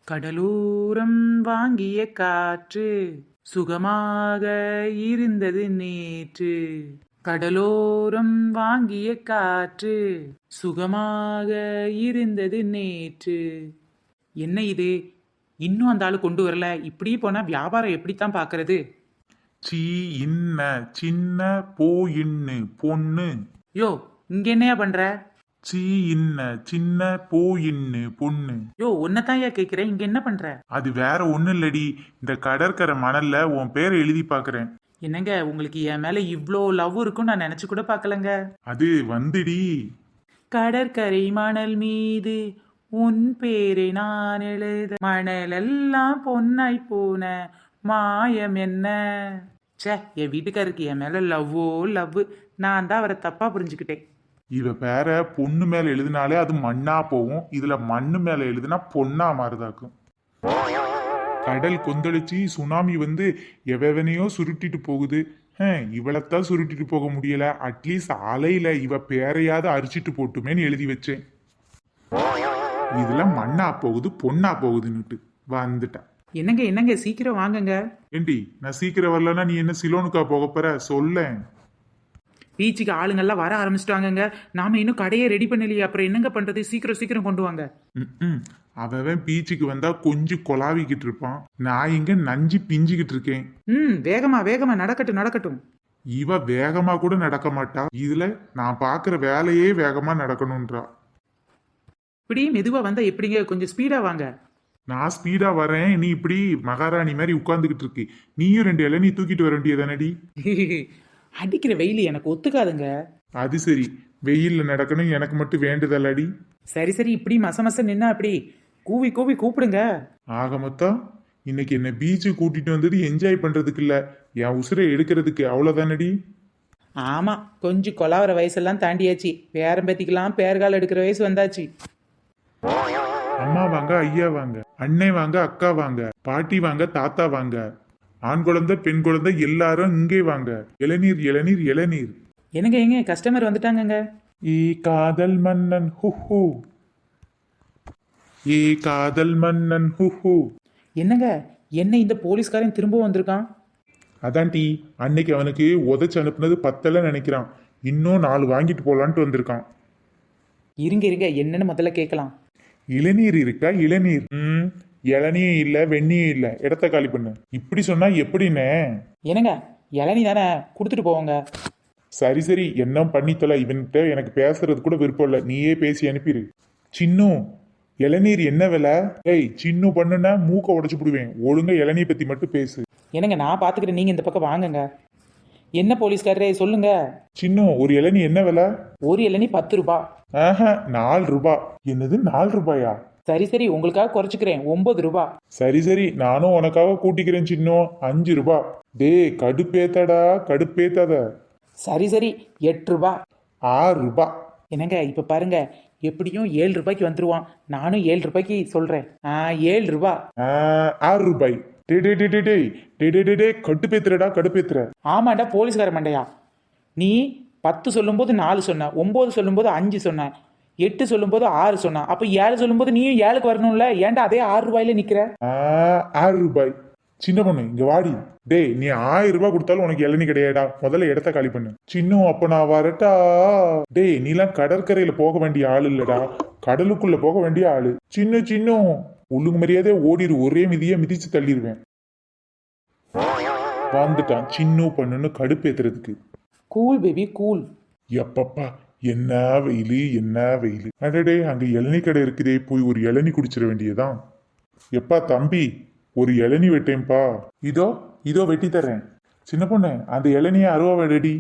கடலோரம் வாங்கிய காற்று சுகமாக இருந்தது நேற்று. கடலோரம் வாங்கிய காற்று சுகமாக இருந்தது நேற்று. என்ன இது, இன்னும் அந்த ஆளு கொண்டு வரல? இப்படி போனா வியாபாரம் எப்படித்தான் பாக்குறது? சீ இன்ன சின்ன போ இன்னு பொண்ணு. யோ, இங்க என்னையா பண்ற? சீ இன்ன சின்ன போ இன்னு பொண்ணு. யோ, உன்னதான் கேக்குறேன், இங்க என்ன பண்ற? அது வேற ஒண்ணு இல்லடி, இந்த கடற்கரை மணல்ல உன் பேரை எழுதி பாக்குறேன். என்னங்க, உங்களுக்கு என் மேல இவ்ளோ லவ் இருக்கும் நான் நினைச்சு கூட பார்க்கலங்க. அது வந்துடி. கடற்கரை மணல் மீது உன் பேரை நான் எழுத மணலெல்லாம் பொன்னாய் போன மாயம் என்ன. ச்சே, என் வீட்டுக்காருக்கு என் மேல லவ்வோ லவ். நான் தான் அவரை தப்பா புரிஞ்சுக்கிட்டேன். இவ பேர பொண்ணு மேல எழுதினாலே அது மண்ணா போகும், இதுல மண்ணு மேல எழுதுனா பொண்ணா மாறுதாக்கும். கடல் கொந்தளிச்சு சுனாமி வந்து எவனையோ சுருட்டிட்டு போகுது. இவளைத்தான் சுருட்டிட்டு போக முடியல, அட்லீஸ்ட் அலையில இவ பேரையாவது அரிச்சிட்டு போட்டுமேன்னு எழுதி வச்சேன். இதுல மண்ணா போகுது பொண்ணா போகுதுன்னுட்டு வந்துட்டேன். என்னங்க என்னங்க, சீக்கிரம் வாங்குங்க. ஏண்டி, நான் சீக்கிரம் வரலன்னா நீ என்ன சிலோனுக்கா போக போற? சொல்லேன். பீச்சுக்கு ஆளுங்கெல்லாம் வர ஆரம்பிச்சிட்டாங்கங்க. நாம இன்னும் கடையை ரெடி பண்ணலையே, அப்புறம் என்னங்க பண்றது? சீக்கிரம் சீக்கிரம் கொண்டு வாங்க. அவன் பீச்சுக்கு வந்தா கொஞ்சம் கொலாவிக்கிட்டு இருப்பான், நான் இங்க நஞ்சு பிஞ்சுக்கிட்டு இருக்கேன். வேகமா வேகமா நடக்கட்டும் நடக்கட்டும். இவ வேகமா கூட நடக்க மாட்டா, இதுல நான் பாக்குற வேலையே வேகமா நடக்கணும்ன்றா. இப்படி மெதுவா வந்தா எப்படிங்க? கொஞ்சம் ஸ்பீடா வாங்க. நான் ஸ்பீடா வரேன், நீ இப்படி மகாராணி மாதிரி உட்கார்ந்துகிட்டு இருக்கு. நீயும் 2 இளநீ தூக்கிட்டு வர வேண்டியதானடி. அடிக்கிற வெயில் எனக்கு ஒத்துக்காதுங்க. அது சரி, வெயில்ல நடக்கணும் எனக்கு மட்டும் வேண்டுதல்லடி. சரி சரி, இப்படி மச மச நின்னா அப்படி கூவி கூவி கூப்பிடுங்க. ஆக மொத்தம் இன்னைக்கு என்ன பீச்சு கூட்டிட்டு வந்தது என்ஜாய் பண்றதுக்கு இல்ல, என் உசுரை எடுக்கிறதுக்கு, அவ்வளவுதானடி. ஆமா, கொஞ்சம் கொலாவர வயசெல்லாம் தாண்டியாச்சு. பேரம்பத்திக்கலாம் பேர்கால் எடுக்கிற வயசு வந்தாச்சு. அம்மா வாங்க, ஐயா வாங்க, அண்ணே வாங்க, அக்கா வாங்க, பாட்டி வாங்க, தாத்தா வாங்க, ஆண் குழந்தை பெண் குழந்தை எல்லாரும் இங்கே வாங்க. இளநீர் இளநீர் இளநீர். என்னங்க எங்க கஸ்டமர் வந்துட்டாங்கங்க. ஏ காதல் மன்னன் ஹூ, ஏ காதல் மன்னன் ஹூ. என்னங்க, என்ன இந்த போலீஸ்காரன் திரும்ப வந்திருக்கான்? அதான் டி, அன்னைக்கு அவனுக்கு உதச்சு அனுப்புனது 10 நினைக்கிறான், இன்னும் 4 வாங்கிட்டு போலான்ட்டு வந்திருக்கான். இருங்க இருங்க, என்னன்னு முதல்ல கேட்கலாம். இளநீர் இருக்கா? இளநீர். இளநியும் இல்ல வெண்ணியும் இல்ல, இடத்த காலி பண்ணு. இப்படி சொன்னா எப்படின்னு? என்னங்க, இளநீ தானே, கொடுத்துட்டு போவாங்க. சரி சரி, என்ன பண்ணித்தல, இவன்கிட்ட எனக்கு பேசுறது கூட விருப்பம் இல்ல, நீயே பேசி அனுப்பிடு. சின்னு, இளநீர் என்ன விலை? ஏய் சின்னு, பண்ணுனா மூக்க உடைச்சு விடுவேன். ஒழுங்கா இளநீர் பத்தி மட்டும் பேசு. என்னங்க, நான் பாத்துக்கிறேன், நீங்க இந்த பக்கம் வாங்குங்க. என்ன போலீஸ்காரரே சொல்லுங்க. சின்னு, ஒரு இளநீ என்ன விலை? ஒரு இளநீ 10 ரூபாய். 4 ரூபாய். என்னது 4 ரூபாயா? சரி சரி, உங்களுக்காக குறைச்சிக்கிறேன், 9 ரூபாய். சரி சரி, நானும் உனக்காக கூட்டிக்கிறேன் சின்னம், 5 ரூபாய். டேய் கடுப்பேத்தடா, கடுப்பேத்தாத. சரி சரி, 8 ரூபாய். 6 ரூபாய். என்னங்க இப்ப பாருங்க, எப்படியும் 7 ரூபாய்க்கு வந்துருவான். நானும் 7 ரூபாய்க்கு சொல்றேன். 7 ரூபாய். 6 ரூபாய். கடுப்பேத்துறடா, கடுப்பேத்துற. ஆமாண்டா போலீஸ்கார மண்டையா, நீ 10 சொல்லும்போது 4 சொன்ன, 9 சொல்லும்போது 5 சொன்ன, 8 சொல்லும்போது 6 சொன்ன, அப்ப 7 சொல்லும்போது நீயும் 7க்கு வரணும்ல. ஏன்டா அதே 6 ரூபாயில நிக்கிற? 6 ரூபாய். சின்ன பொண்ணு இங்க வாடி. டேய், நீ 1000 ரூபாய் கொடுத்தாலும் உனக்கு இளநீ கிடையாடா, முதல்ல இடத்த காலி பண்ணு. சின்னும், அப்ப நான் வரட்டா? டேய், நீலாம் கடற்கரையில போக வேண்டிய ஆளு இல்லடா, கடலுக்குள்ள போக வேண்டிய ஆளு. சின்னும் ஒழுங்கு மரியாதை ஓடிடு, ஒரே மிதியா மிதிச்சு தள்ளிடுவேன். வந்துட்டான் சின்னு பண்ணுன்னு கடுப்பேத்துறதுக்கு. Cool baby cool. எப்பப்பா, என்ன வெயிலு என்ன வெயிலு. அடடே, அங்க இளநீ கடை இருக்குதே, போய் ஒரு இளநீ குடிச்சிட வேண்டியதான். எப்பா தம்பி, ஒரு இளநீ வெட்டேன்பா. இதோ இதோ வெட்டி தர்றேன். சின்ன பொண்ணு, அந்த இளநியா 60 வெடி.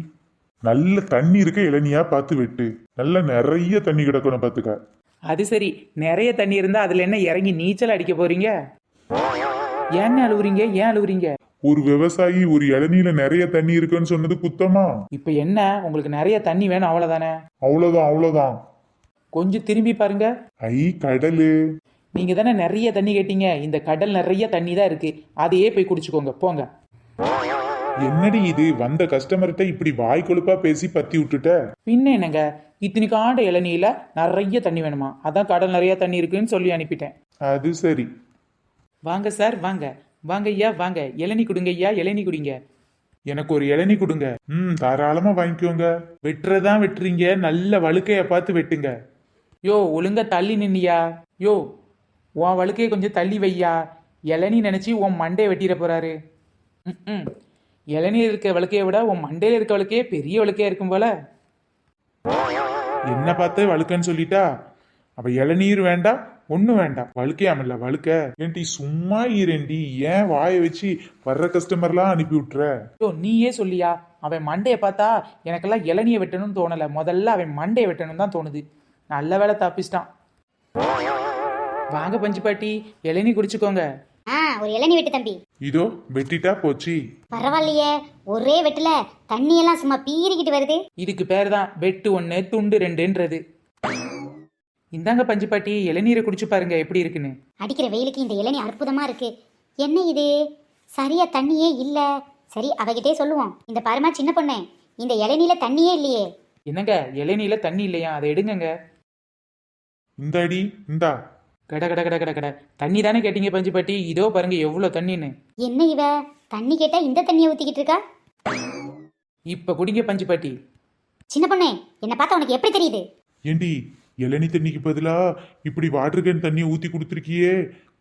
நல்ல தண்ணி இருக்க இளநியா பார்த்து வெட்டு, நல்ல நிறைய தண்ணி கிடக்கணும் பார்த்துக்க. அது சரி, நிறைய தண்ணி இருந்தா அதுல என்ன இறங்கி நீச்சல் அடிக்க போறீங்க? ஏன்னு அழுவுறீங்க? ஏன் அழுவுறீங்க? ஒரு விவசாயி ஒரு இளநீல நிறைய தண்ணி இருக்குன்னு சொன்னது குத்தமா? இப்ப என்ன, உங்களுக்கு நிறைய தண்ணி வேணும் அவ்வளவுதானே? அவ்வளவுதான் அவ்வளவுதான். கொஞ்சம் திரும்பி பாருங்க. ஐ கடலு, நீங்க தானே நிறைய தண்ணி கேட்டீங்க, இந்த கடல் நிறைய தண்ணி தான் இருக்கு, அதையே போய் குடிச்சுக்கோங்க போங்க. என்னடி இது, வந்த கஸ்டமர்கிட்ட இப்படி வாய் கொழுப்பா பேசி பத்தி விட்டுட்ட? பின்ன என்னங்க, இத்தனைக்காண்ட இளநீல நிறைய தண்ணி வேணுமா, அதான் கடல் நிறைய தண்ணி இருக்குன்னு சொல்லி அனுப்பிட்டேன். அது சரி. வாங்க சார் வாங்க. வாங்க ஐயா வாங்க. இளநீ குடுங்க ஐயா, இளநீ குடிங்க. எனக்கு ஒரு இளநீ கொடுங்க. தாராளமா வாங்கிக்கோங்க. வெட்டுறதான் வெட்டுறீங்க, நல்ல வழுக்கைய பார்த்து வெட்டுங்க. யோ ஒழுங்கா தள்ளி நின்னியா. யோ உன் வழுக்கையை கொஞ்சம் தள்ளி வையா. இளநீ நினைச்சு உன் மண்டையை வெட்டிட போறாரு. ம் இளநீர் இருக்க வழுக்கையை விட உன் மண்டையில இருக்க வழுக்கையே பெரிய வழுக்கையா இருக்கும் போல. என்ன பார்த்து வழுக்கன்னு சொல்லிட்டா? அப்ப இளநீர் வேண்டாம், ஒண்ணும் வேண்டாம். வழுக்கையாமல்ல வழுக்க. ஏன்டி சும்மா இரண்டி, ஏன் வாயை வச்சு வர்ற கஸ்டமர்லாம் அனுப்பி விட்டுற? யோ நீயே சொல்லியா. அவன் மண்டையை பார்த்தா எனக்கெல்லாம் இளநியை வெட்டணும்னு தோணலை. முதல்ல அவன் மண்டையை வெட்டணும் தான் தோணுது. நல்ல வேலை தப்பிச்சிட்டான். வாங்க பஞ்சு பாட்டி, இளநீ குடிச்சுக்கோங்க. ஒரு இளநீ வெட்டு தம்பி. இதோ வெட்டிட்டா போச்சு. பரவாயில்லையே, ஒரே வெட்டுல தண்ணி எல்லாம் சும்மா பீறிக்கிட்டு வருது. இதுக்கு பேர் தான் வெட்டு 1 துண்டு 2ன்றது. இந்தாங்க பஞ்சு பாட்டி, இளநீரை குடிச்சு பாருங்க எப்படி இருக்குன்னு. அடிக்கிற வெயிலுக்கு இந்த இளநீ அற்புதமா இருக்கு. என்ன இது, சரியா தண்ணியே இல்ல. சரி அவகிட்டே சொல்லுவோம். இந்த பாருமா சின்ன பொண்ணு, இந்த இளநீல தண்ணியே இல்லையே. என்னங்க இளநீல தண்ணி இல்லையா? அதை எடுங்கங்க. இந்த அடி இந்தா. கட கட கட கட கட தண்ணி தானே கேட்டீங்க பஞ்சு பாட்டி, இதோ பாருங்க எவ்வளோ தண்ணின்னு. என்ன இவ தண்ணி கேட்டா இந்த தண்ணியை ஊத்திக்கிட்டு இருக்கா? இப்ப குடிங்க பஞ்சு பாட்டி. சின்ன பொண்ணு, என்ன பார்த்தா உனக்கு எப்படி தெரியுது? ஏண்டி இளநீ தண்ணிக்கு பதிலா இப்படி வாட்டர் கேன் தண்ணியை ஊத்தி கொடுத்துருக்கியே,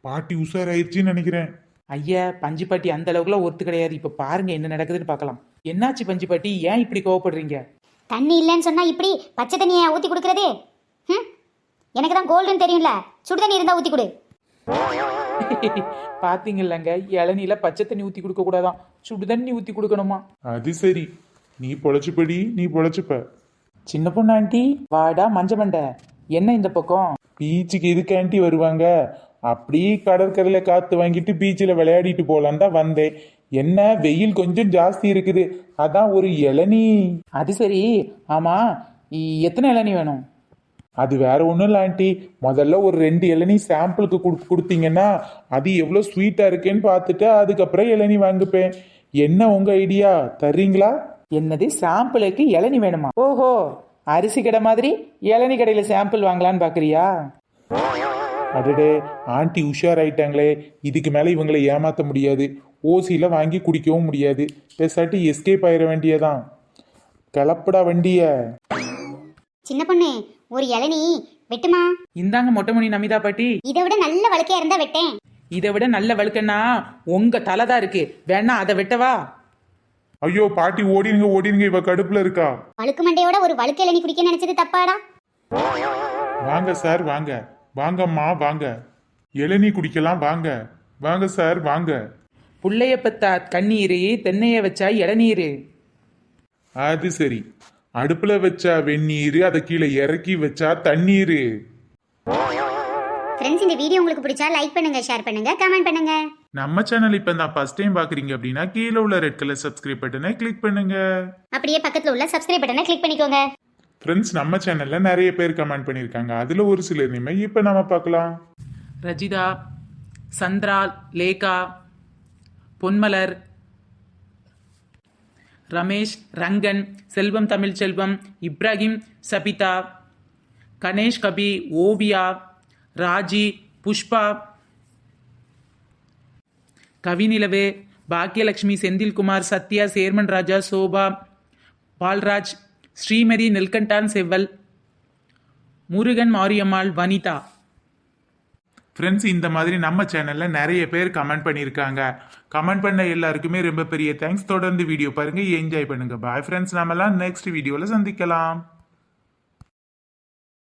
பாட்டி உஷாராயிருச்சுன்னு நினைக்கிறேன். ஐயா பஞ்சு பாட்டி அந்த அளவுக்குலாம் ஒத்து கிடையாது. இப்ப பாருங்க என்ன நடக்குதுன்னு பார்க்கலாம். என்னாச்சு பஞ்சு பாட்டி, ஏன் இப்படி கோவப்படுறீங்க? தண்ணி இல்லைன்னு சொன்னா இப்படி பச்சை தண்ணியை ஊத்தி கொடுக்கறதே? எனக்கு தான் கோல்டுன்னு தெரியும்ல, சுடு தண்ணி இருந்தா ஊத்தி கொடு. பாத்தீங்கல்லங்க, இளநீல பச்சை தண்ணி ஊத்தி கொடுக்க கூடாதான், சுடு தண்ணி ஊத்தி கொடுக்கணுமா. அது சரி, நீ பொழைச்சுப்படி, நீ பொழைச்சுப்ப. சின்ன பொண்ணு ஆண்டி, வாடா மஞ்ச மண்டை, என்ன இந்த பக்கம்? பீச்சுக்கு எதுக்காண்டி வருவாங்க? அப்படி கடற்கரையில காத்து வாங்கிட்டு பீச்சில் விளையாடிட்டு போலான் தான் வந்தேன். என்ன வெயில் கொஞ்சம் ஜாஸ்தி இருக்குது, அதான் ஒரு இளநீ. அது சரி, ஆமா எத்தனை இளநீ வேணும்? அது வேற ஒன்றும் இல்லை ஆண்டி, முதல்ல ஒரு 2 இளநீ சாம்பிளுக்கு கொடுத்தீங்கன்னா அது எவ்வளோ ஸ்வீட்டாக இருக்கேன்னு பார்த்துட்டு அதுக்கப்புறம் இளநீ வாங்கிப்பேன். என்ன உங்க ஐடியா, தர்றீங்களா? என்னது சாம்பிளுக்கு இளநீ வேணுமா? ஓஹோ, அரிசி கடை மாதிரி இளநீ கடையில் சாம்பிள் வாங்கலான்னு பார்க்குறியா? அடடே, ஆண்டி உஷாராயிட்டாங்களே, இதுக்கு மேலே இவங்களை ஏமாற்ற முடியாது. ஓசியில் வாங்கி குடிக்கவும் முடியாது. பேசாட்டி எஸ்கேப் ஆயிட வேண்டியதான். கிளப்படா வண்டிய. சின்ன பொண்ணு, ஒரு இளநீ வெட்டுமா? இந்தாங்க மொட்டைமணி நமிதா பாட்டி. இதை விட நல்ல வழக்கையா இருந்தா வெட்டேன். இதை விட நல்ல வழுக்கன்னா உங்க தலை தான் இருக்கு, வேணா அதை வெட்டவா? ஐயோ பாட்டி, ஓடினுங்க ஓடினுங்க, இவ கடுப்புல இருக்கா. வழுக்கு மண்டையோட ஒரு வழுக்கு இளநீ குடிக்க நினைச்சது தப்பாடா? வாங்க சார் வாங்க, வாங்கம்மா வாங்க, இளநீ குடிக்கலாம் வாங்க. வாங்க சார் வாங்க. புள்ளைய பத்தா கண்ணீரு, தென்னைய வச்சா இளநீரு. அது சரி, அடுப்புல வச்சா வெந்நீர், அதை கீழே இறக்கி வச்சா தண்ணீர். ஃப்ரெண்ட்ஸ், இந்த வீடியோ உங்களுக்கு பிடிச்சா லைக் பண்ணுங்க, ஷேர் பண்ணுங்க, கமெண்ட் பண்ணுங்க. நம்ம சேனல் இப்போ தான் ஃபர்ஸ்ட் டைம் பாக்குறீங்க அப்படின்னா கீழே உள்ள ரெட் கலர் சப்ஸ்கிரைப் பட்டனை கிளிக் பண்ணுங்க. அப்படியே பக்கத்துல உள்ள சப்ஸ்கிரைப் பட்டனை கிளிக் பண்ணிக்கோங்க. ஃப்ரெண்ட்ஸ், நம்ம சேனல்ல நிறைய பேர் கமெண்ட் பண்ணியிருக்காங்க, அதுல ஒரு சிலர் நேமை இப்போ நம்ம பார்க்கலாம். ரஜிதா, சந்திரா, லேகா, பொன்மலர், ரமேஷ், ரங்கன், செல்வம் தமிழ் செல்வம், இப்ராஹிம், சபிதா, கணேஷ் கபி, ஓவியா, ராஜி, புஷ்பா, கவிநிலவு, பாக்கியலட்சுமி, செந்தில்குமார், சத்யா, சேர்மன் ராஜா, சோபா, பால்ராஜ், ஸ்ரீமதி, நெல்கண்டான் செவ்வல், முருகன், மாரியம்மாள், வனிதா. ஃப்ரெண்ட்ஸ், இந்த மாதிரி நம்ம சேனல்ல நிறைய பேர் கமெண்ட் பண்ணியிருக்காங்க. கமெண்ட் பண்ண எல்லாருக்குமே ரொம்ப பெரிய தேங்க்ஸ். தொடர்ந்து வீடியோ பாருங்க, என்ஜாய் பண்ணுங்க. பாய் ஃப்ரெண்ட்ஸ், நாமெல்லாம் நெக்ஸ்ட் வீடியோல சந்திக்கலாம்.